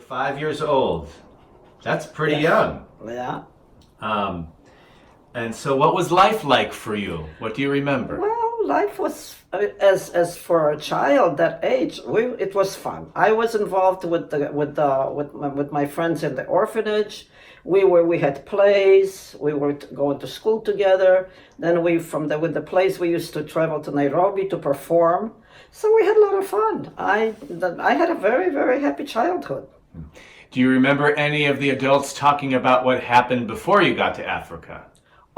5 years old. That's pretty young. Yeah. And so what was life like for you? What do you remember? Well, life was as for a child that age, it was fun. I was involved with my friends in the orphanage. We had plays. We were going to school together. Then with the plays we used to travel to Nairobi to perform. So we had a lot of fun. I had a very, very happy childhood. Do you remember any of the adults talking about what happened before you got to Africa?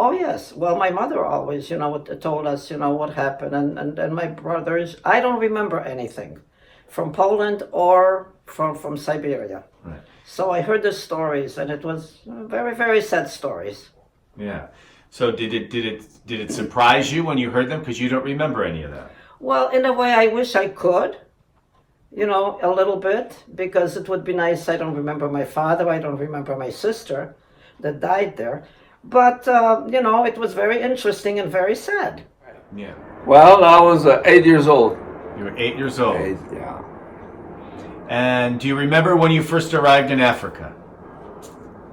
Oh yes. Well, my mother always, told us, what happened, and my brothers. I don't remember anything from Poland or from Siberia. Right. So I heard the stories, and it was very, very sad stories. Yeah. So did it surprise you when you heard them? Because you don't remember any of that. Well, in a way, I wish I could, a little bit, because it would be nice. I don't remember my father. I don't remember my sister that died there. But, it was very interesting and very sad. Yeah. Well, I was 8 years old. You were 8 years old. Yeah. And do you remember when you first arrived in Africa?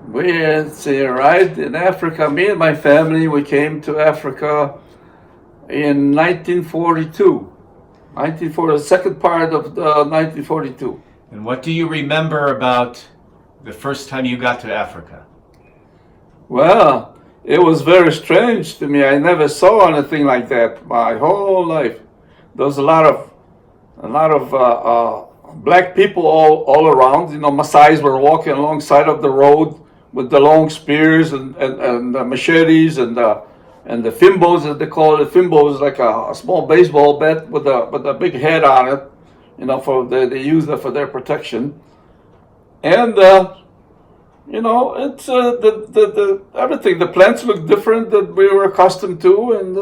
We arrived in Africa. Me and my family, we came to Africa in 1942. The second part of 1942. And what do you remember about the first time you got to Africa? Well, it was very strange to me. I never saw anything like that my whole life. There was a lot of black people all around. Maasais were walking alongside of the road with the long spears and the machetes and the fimbos, as they call it. Fimbo is like a small baseball bat with a big head on it. They use that for their protection. And it's the everything. The plants look different that we were accustomed to, and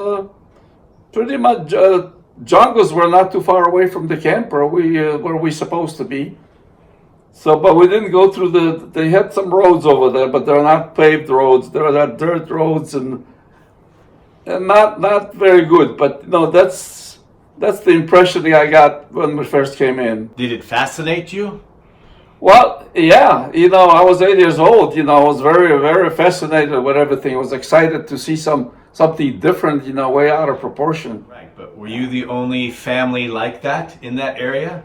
pretty much jungles were not too far away from the camp where we supposed to be. So, but we didn't go through they had some roads over there, but they're not paved roads. They're dirt roads and not very good. But that's the impression that I got when we first came in. Did it fascinate you? Well, yeah, I was 8 years old. I was very, very fascinated with everything. I was excited to see something different, way out of proportion. Right, but were you the only family like that in that area?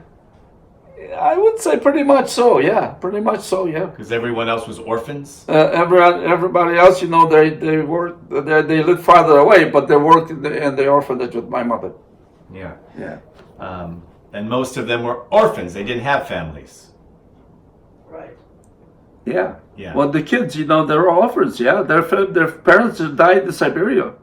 I would say pretty much so, yeah. Because everyone else was orphans? Everybody else, they lived farther away, but they worked in the orphanage with my mother. Yeah. Yeah. And most of them were orphans. They didn't have families. Right. Yeah. Yeah. Well, the kids, they were orphans, yeah. Their parents died in Siberia.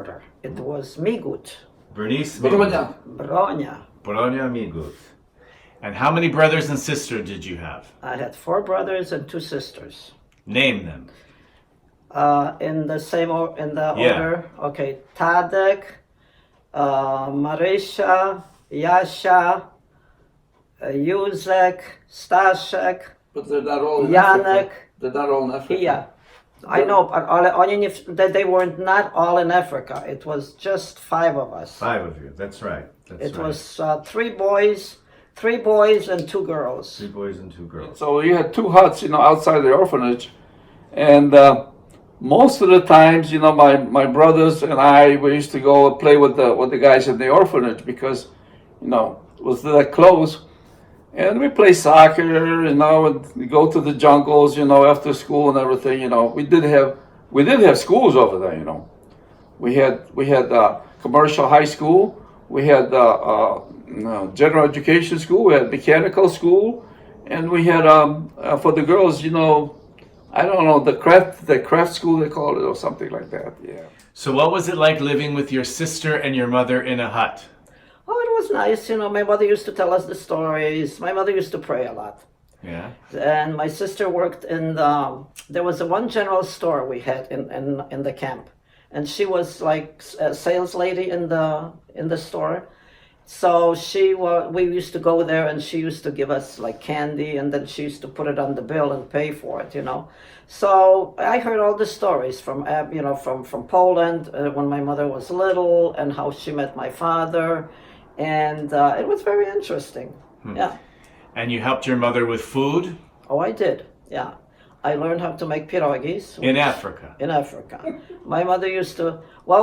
Gorder. It was Migut, Bernice Bronya. Bronya. Bronya Migut. And how many brothers and sisters did you have? I had 4 brothers and 2 sisters. Name them. In the same in the Yeah. order. Okay, Tadek, Marisha, Yasha, Yuzek, Staszek, But they're not all in Janek. Africa. They're not all in Africa. Yeah. I know, but they were not all in Africa. It was just 5 of us. 5 of you. That's right. That's It right. was 3 boys and 2 girls. 3 boys and 2 girls. So we had 2 huts, outside the orphanage, and most of the times, my brothers and we used to go play with the guys in the orphanage because, it was that close, and we play soccer, and we go to the jungles, after school and everything. We did have schools over there. We had commercial high school, we had general education school, we had mechanical school, and we had for the girls, I don't know, the craft school they call it or something like that. Yeah. So what was it like living with your sister and your mother in a hut? Oh, it was nice. My mother used to tell us the stories. My mother used to pray a lot. Yeah. And my sister worked there was one general store we had in the camp. And she was like a sales lady in the store. So we used to go there, and she used to give us like candy, and then she used to put it on the bill and pay for it, So I heard all the stories from Poland when my mother was little, and how she met my father, and it was very interesting. Yeah. And you helped your mother with food? Oh, I did. Yeah. I learned how to make pierogis. In Africa? In Africa. My mother used to,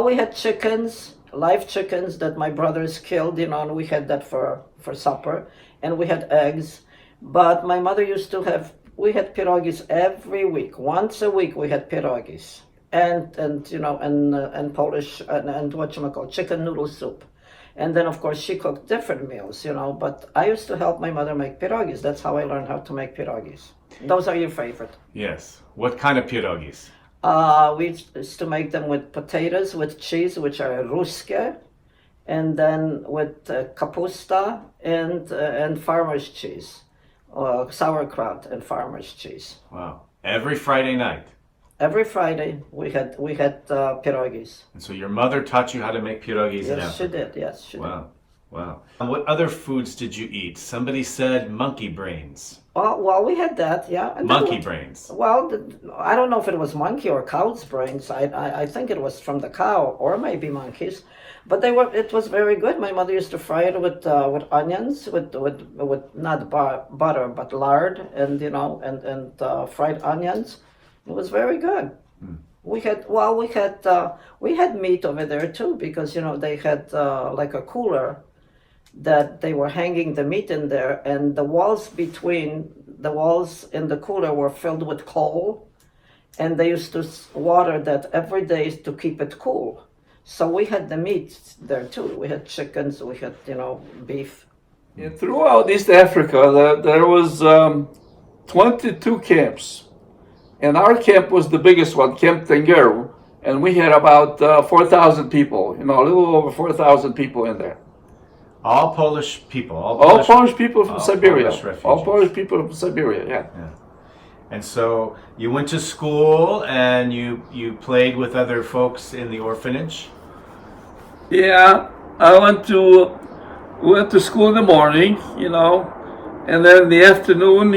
we had chickens, live chickens that my brothers killed, and we had that for supper, and we had eggs. But my mother used to we had pierogis every week. Once a week we had pierogis. And Polish, and whatchamacallit, chicken noodle soup. And then, of course, she cooked different meals, but I used to help my mother make pierogis. That's how I learned how to make pierogis. Those are your favorite. Yes. What kind of pierogis? We used to make them with potatoes, with cheese, which are ruske, and then with kapusta and farmer's cheese, sauerkraut and farmer's cheese. Wow. Every Friday night? Every Friday we had pierogis. And so your mother taught you how to make pierogis in Yes, she Africa? did. Yes, she did. Wow. Wow. And what other foods did you eat? Somebody said monkey brains. Well, we had that, yeah. And Monkey brains. Well, I don't know if it was monkey or cow's brains. I think it was from the cow, or maybe monkeys, but it was very good. My mother used to fry it with onions, with not butter but lard, and fried onions. It was very good. We had meat over there too, because they had like a cooler that they were hanging the meat in there, and the walls in the cooler were filled with coal, and they used to water that every day to keep it cool. So we had the meat there too. We had chickens, we had beef. Yeah, throughout East Africa, there was 22 camps, and our camp was the biggest one, Camp Tengeru, and we had about 4,000 people. A little over 4,000 people in there. All Polish people. All Polish people from all Siberia. Polish refugees. All Polish people from Siberia, yeah. And so you went to school and you played with other folks in the orphanage? Yeah, we went to school in the morning, and then in the afternoon,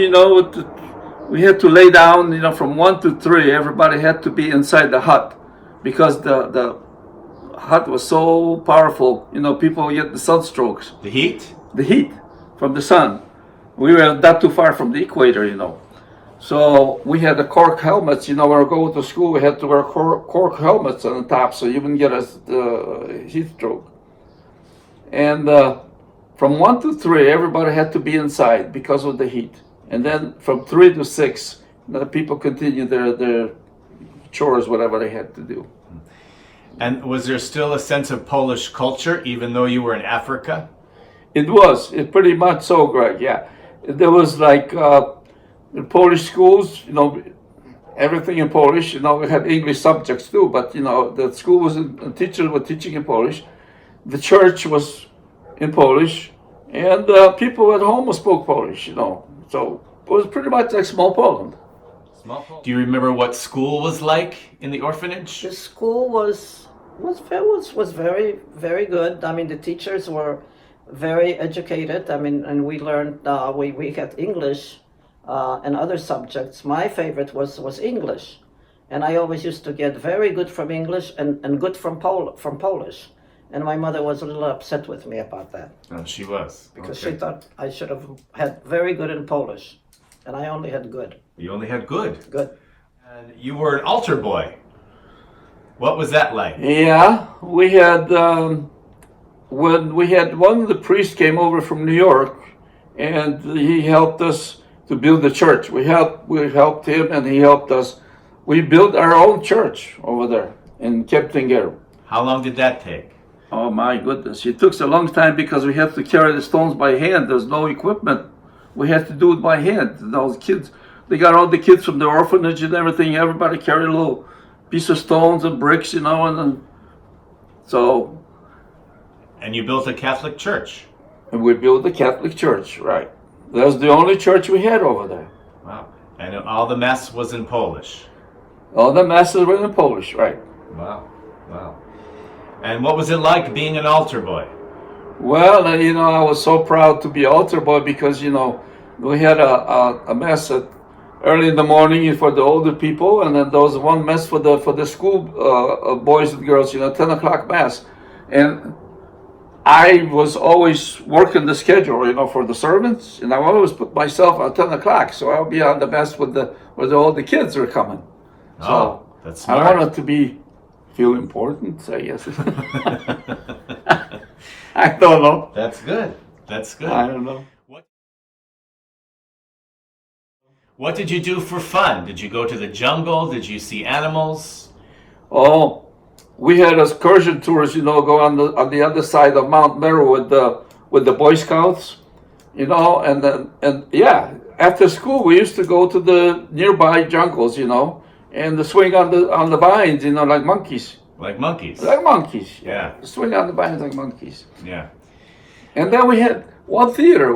we had to lay down, from 1 to 3. Everybody had to be inside the hut because the hut was so powerful. People get the sunstrokes. The heat? The heat from the sun. We were not too far from the equator, So we had the cork helmets. When we go to school, we had to wear cork helmets on the top so you wouldn't get a heat stroke. And from 1 to 3, everybody had to be inside because of the heat. And then from 3 to 6, the people continued their chores, whatever they had to do. And was there still a sense of Polish culture even though you were in Africa? It was. It pretty much so, Greg, yeah. There was like in Polish schools, everything in Polish. You know, we had English subjects too, but you know, the school was teachers were teaching in Polish. The church was in Polish, and people at home spoke Polish. You know, so it was pretty much like small Poland. Do you remember what school was like in the orphanage? The school was very, very good. I mean, the teachers were very educated. I mean, and we learned, we had English and other subjects. My favorite was English. And I always used to get very good from English and good from Polish. And my mother was a little upset with me about that. Oh, she was. Because Okay. she thought I should have had very good in Polish. And I only had good. You only had good. Good. And you were an altar boy. What was that like? Yeah, we had when we had one of the priests came over from New York, and he helped us to build the church. We helped him, and he helped us. We built our own church over there in Keptinger. How long did that take? Oh my goodness, it took a long time because we had to carry the stones by hand. There's no equipment. We had to do it by hand. Those kids, they got all the kids from the orphanage and everything. Everybody carried a little piece of stones and bricks, you know, and then, so. And you built a Catholic church. And we built the Catholic church, right. That's the only church we had over there. Wow. And all the mass was in Polish. All the masses were in Polish, right. Wow. Wow. And what was it like being an altar boy? Well, you know, I was so proud to be altar boy because, you know, we had a mass at early in the morning for the older people, and then there was one mass for the school boys and girls, you know, 10 o'clock mass. And I was always working the schedule, you know, for the servants, and I always put myself at 10 o'clock, so I'll be on the mass where all the kids are coming. Oh, So that's smart. I wanted to feel important, I guess. I don't know. That's good. That's good. I don't know. What did you do for fun? Did you go to the jungle? Did you see animals? Oh, we had excursion tours, you know, go on the other side of Mount Meru with the Boy Scouts, you know, and yeah, after school we used to go to the nearby jungles, you know, and swing on the vines, you know, like monkeys. Like monkeys. Like monkeys. Yeah. Swing on the vines like monkeys. Yeah. And then we had one theater.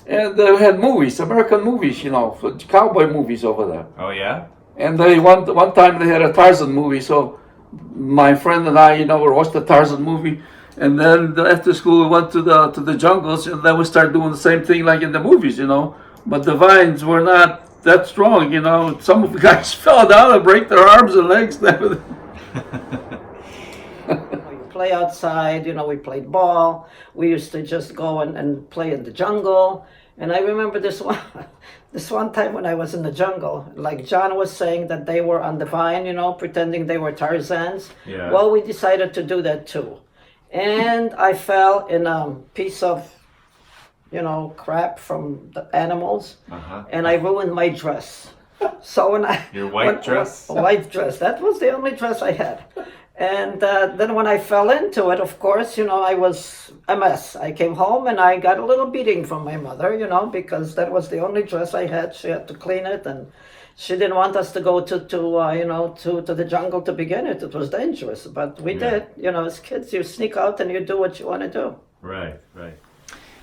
And they had movies, American movies, you know, cowboy movies over there. Oh yeah? And they one time they had a Tarzan movie, so my friend and I, you know, we watched the Tarzan movie, and then after school we went to the jungles, and then we started doing the same thing like in the movies, you know. But the vines were not that strong, you know. Some of the guys fell down and break their arms and legs. You play outside, you know, we played ball. We used to just go and play in the jungle. And I remember this one time when I was in the jungle, like John was saying that they were on the vine, you know, pretending they were Tarzans. Yeah. Well, we decided to do that too. And I fell in a piece of, you know, crap from the animals, and I ruined my dress. So when Your white dress? White dress. That was the only dress I had. And then when I fell into it, of course, you know, I was a mess. I came home and I got a little beating from my mother, you know, because that was the only dress I had. She had to clean it, and she didn't want us to go to the jungle to begin it. It was dangerous, but we did. You know, as kids, you sneak out and you do what you want to do. Right, right.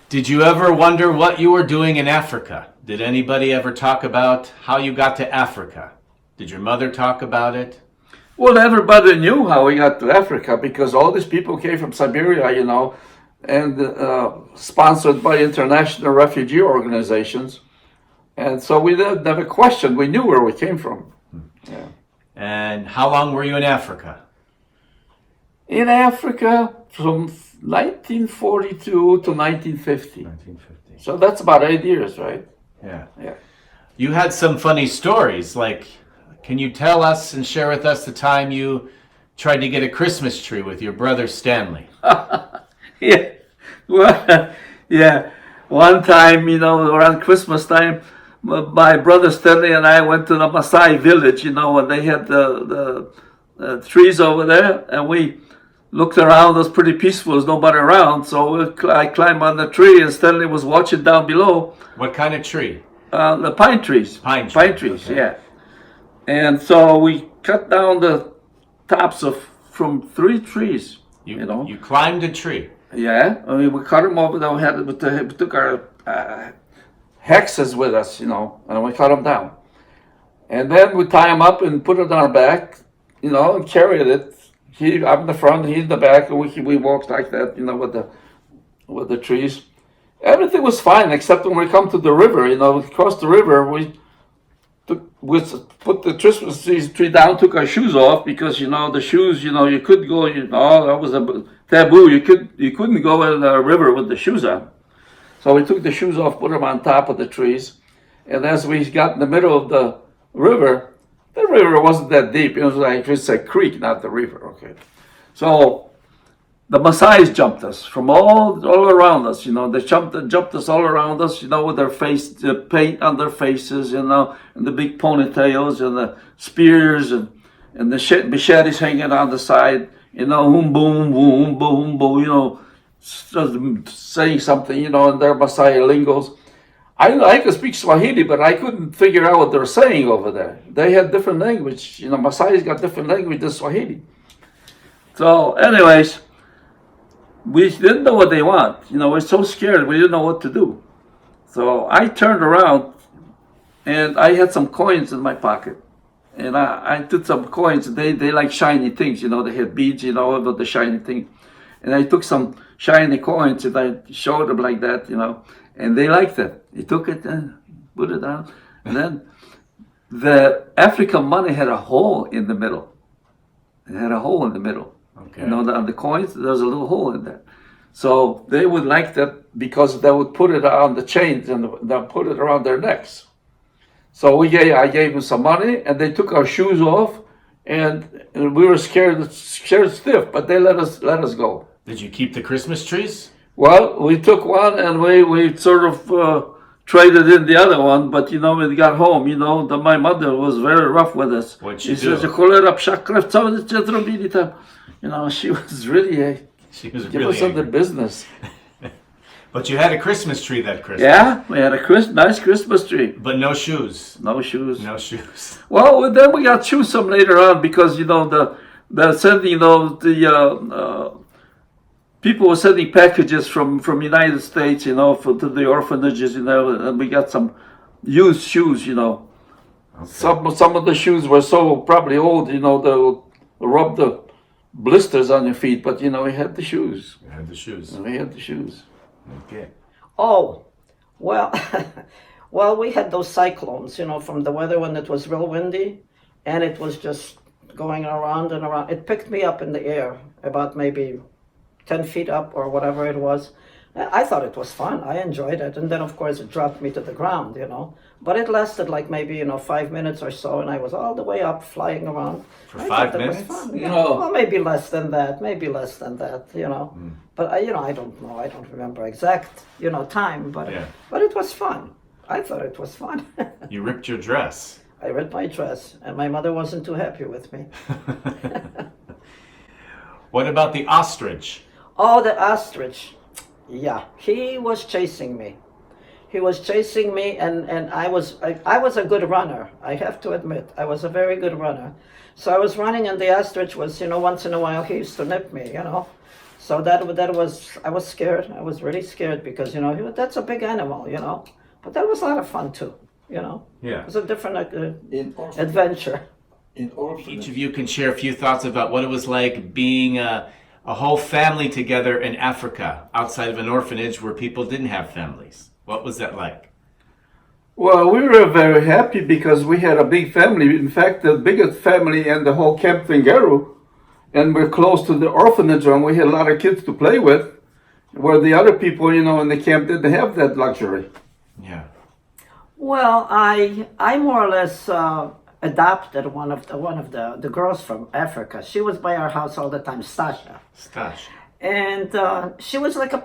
Did you ever wonder what you were doing in Africa? Did anybody ever talk about how you got to Africa? Did your mother talk about it? Well, everybody knew how we got to Africa because all these people came from Siberia, you know, and sponsored by international refugee organizations. And so we never questioned. We knew where we came from. Yeah. And how long were you in Africa? In Africa from 1942 to 1950. 1950. So that's about 8 years, right? Yeah. Yeah. You had some funny stories, like, can you tell us and share with us the time you tried to get a Christmas tree with your brother Stanley? Yeah. Well, yeah. One time, you know, around Christmas time, my brother Stanley and I went to the Maasai village, you know, and they had the trees over there, and we looked around. It was pretty peaceful. There's nobody around, so I climbed on the tree, and Stanley was watching down below. What kind of tree? The pine trees. Pine trees, Pine trees, okay. yeah. And so we cut down the tops from 3 trees. You climbed a tree. Yeah, I mean, we cut them over. Then we took our hexes with us, and we cut them down. And then we tie them up and put it on our back, and carried it. I'm in the front, he's in the back, and we walked like that, with the trees. Everything was fine except when we come to the river. Across the river, we put the Christmas tree down, took our shoes off because the shoes, you could go. That was a taboo. You couldn't go in the river with the shoes on. So we took the shoes off, put them on top of the trees, and as we got in the middle of the river wasn't that deep. It was like just a creek, not the river. Okay, so the Maasai's jumped us from all around us. They jumped us all around us. With their face, the paint on their faces. And the big ponytails and the spears and the machetes hanging on the side. Boom, boom, boom, boom. Saying something. In their Maasai lingos. I could speak Swahili, but I couldn't figure out what they were saying over there. They had different language. Maasai's got different language than Swahili. So, anyways, we didn't know what they want. We're so scared. We didn't know what to do. So I turned around, and I had some coins in my pocket. And I took some coins. They like shiny things. They had beads, with the shiny thing. And I took some shiny coins, and I showed them like that, and they liked it. They took it and put it down. And then the African money had a hole in the middle. It had a hole in the middle. Okay. On the coins, there's a little hole in there. So they would like that because they would put it on the chains and they'll put it around their necks. So I gave them some money, and they took our shoes off, and we were scared stiff, but they let us go. Did you keep the Christmas trees? Well, we took one and we sort of traded in the other one, but when we got home, my mother was very rough with us. What'd she do? She was really give us angry. other business. But you had a Christmas tree that Christmas. Yeah, we had a nice Christmas tree. But no shoes. No shoes. No shoes. Well, then we got shoes some later on because the sending people were sending packages from United States, to the orphanages, and we got some used shoes, Okay. Some of the shoes were so probably old, they'll rub the blisters on your feet, but we had the shoes. You had the shoes. We had the shoes. Okay. Oh, well, well, we had those cyclones, from the weather when it was real windy, and it was just going around and around. It picked me up in the air about maybe 10 feet up or whatever it was. I thought it was fun. I enjoyed it. And then, of course, it dropped me to the ground, But it lasted like maybe, 5 minutes or so, and I was all the way up flying around. For I 5 thought that was minutes? fun. Yeah. Well, maybe less than that, But, I don't know. I don't remember exact, time, but Yeah. but it was fun. I thought it was fun. You ripped your dress. I ripped my dress, and my mother wasn't too happy with me. What about the ostrich? Oh, the ostrich. Yeah, he was chasing me. He was chasing me, and I was a good runner. I have to admit, I was a very good runner. So I was running, and the ostrich was, once in a while he used to nip me, So that was, I was scared. I was really scared because, that's a big animal, But that was a lot of fun too, Yeah. It was a different In adventure. Each of you can share a few thoughts about what it was like being a whole family together in Africa, outside of an orphanage where people didn't have families. What was that like? Well, we were very happy because we had a big family. In fact, the biggest family in the whole Camp Tengaru, and we're close to the orphanage, and we had a lot of kids to play with, where the other people, in the camp didn't have that luxury. Yeah. Well, I more or less adopted one of the girls from Africa. She was by our house all the time, Stasha. Stash. And she was like a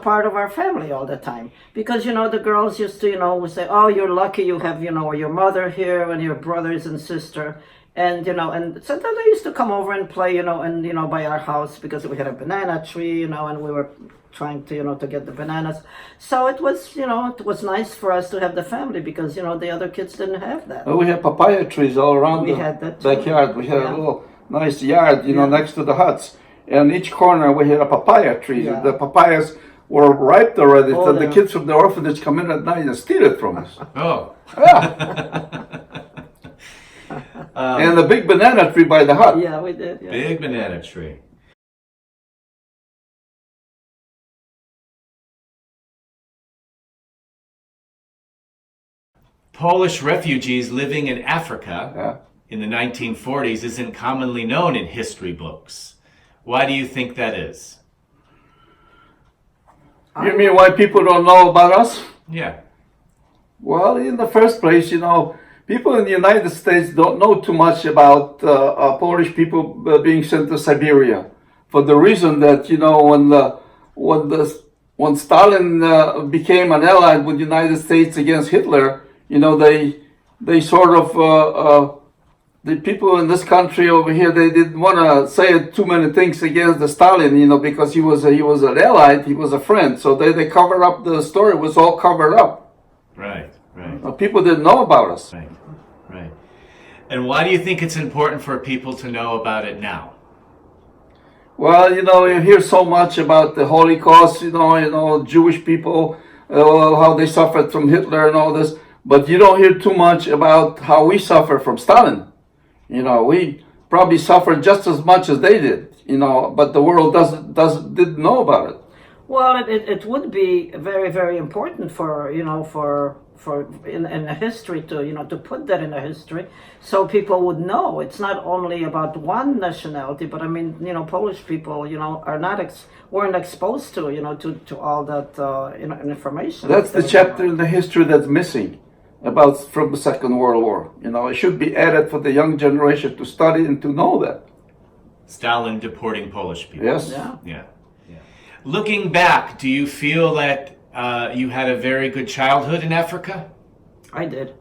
part of our family all the time because the girls used to would say, oh, you're lucky you have your mother here and your brothers and sister, And and sometimes they used to come over and play, and by our house because we had a banana tree, and we were trying to, to get the bananas. So it was, it was nice for us to have the family because, the other kids didn't have that. Well, we had papaya trees all around We the had that too. backyard. We had Yeah. a little nice yard, Yeah. next to the huts. And each corner we had a papaya tree. Yeah. The papayas were ripe already, Oh, so the yeah. kids from the orphanage come in at night and steal it from us. Oh. And the big banana tree by the hut. Yeah, we did. Yeah. Big banana tree. Polish refugees living in Africa Yeah. in the 1940s isn't commonly known in history books. Why do you think that is? You mean why people don't know about us? Yeah. Well, in the first place, people in the United States don't know too much about Polish people being sent to Siberia, for the reason that when Stalin became an ally with the United States against Hitler, they sort of the people in this country over here, they didn't want to say too many things against the Stalin, because he was an ally, he was a friend, so they covered up the story. It was all covered up. Right, right. People didn't know about us. Right, right. And why do you think it's important for people to know about it now? Well, you hear so much about the Holocaust, Jewish people, how they suffered from Hitler and all this, but you don't hear too much about how we suffer from Stalin. We probably suffered just as much as they did, but the world didn't know about it. Well, it would be very, very important for in a history to put that in a history, so people would know it's not only about one nationality, but I mean, Polish people, are not weren't exposed to to all that information. That's the chapter in the history that's missing from the Second World War. It should be added for the young generation to study and to know that. Stalin deporting Polish people. Yes. Yeah. Yeah. Yeah. Looking back, do you feel that you had a very good childhood in Africa? I did.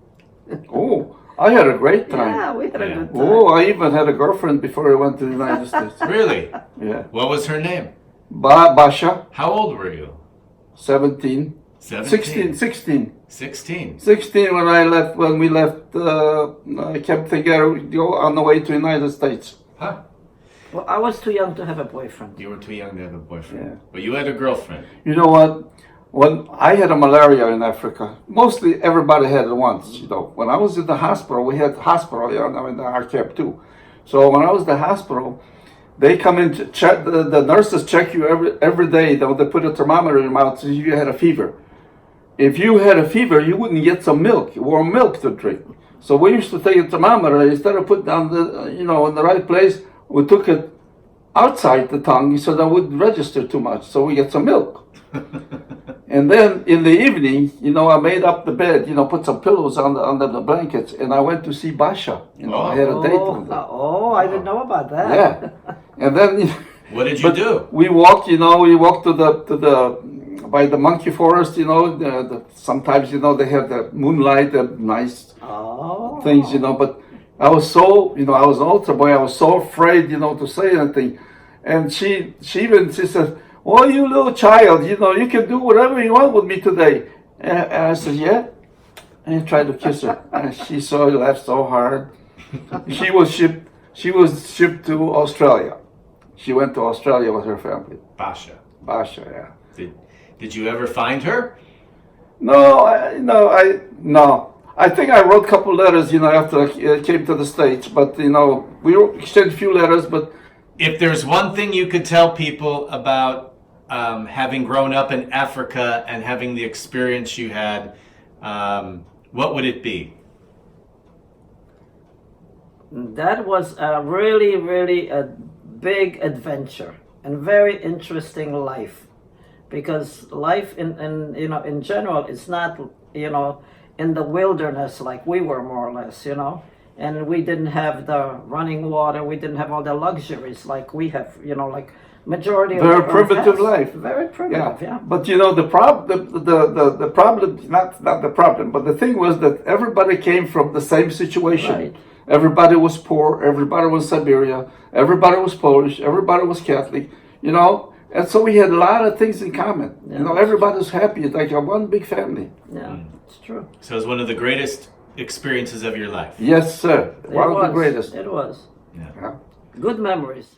Oh, I had a great time. Yeah, we had a Yeah. good time. Oh, I even had a girlfriend before I went to the United States. Really? Yeah. What was her name? Basha, How old were you? 17. 17? 16 16. when we left kept together on the way to United States. Huh. Well, I was too young to have a boyfriend. You were too young to have a boyfriend. Yeah. But you had a girlfriend. You know what? When I had a malaria in Africa, mostly everybody had it once. When I was in the hospital, we had hospital in our camp too. So when I was in the hospital, they come in to check. The nurses check you every day. They put a thermometer in your mouth to see if you had a fever. If you had a fever, you wouldn't get some milk, warm milk to drink. So we used to take a thermometer, instead of putting down in the right place, we took it outside the tongue so that it wouldn't register too much. So we get some milk. And then in the evening, I made up the bed, put some pillows under the blankets, and I went to see Basha. I had a date with her. Oh, I didn't know about that. Yeah. And then What did you do? we walked to the by the monkey forest, sometimes they have the moonlight, the nice Oh. things, but I was so, I was an altar boy, I was so afraid, to say anything. And she said, "Oh, you little child, you can do whatever you want with me today." And I said, "Yeah." And I tried to kiss her. And she laughed so hard. She was shipped to Australia. She went to Australia with her family. Basha. Basha, yeah. Did you ever find her? No. I think I wrote a couple letters, after I came to the States. But, we exchanged a few letters, but... If there's one thing you could tell people about having grown up in Africa and having the experience you had, what would it be? That was a really, really a big adventure and very interesting life, because life in general is not in the wilderness like we were, more or less, and we didn't have the running water, we didn't have all the luxuries like we have, like majority of Very the earth primitive has. life. Very primitive, yeah. But the problem, not the problem, but the thing was that everybody came from the same situation. Right. Everybody was poor. Everybody was Siberia. Everybody was Polish. Everybody was Catholic. You know, and so we had a lot of things in common. Yeah. You know, everybody was happy. It's like a one big family. Yeah, it's true. So it was one of the greatest experiences of your life. Yes, sir. One of the greatest. It was. Yeah. Yeah. Good memories.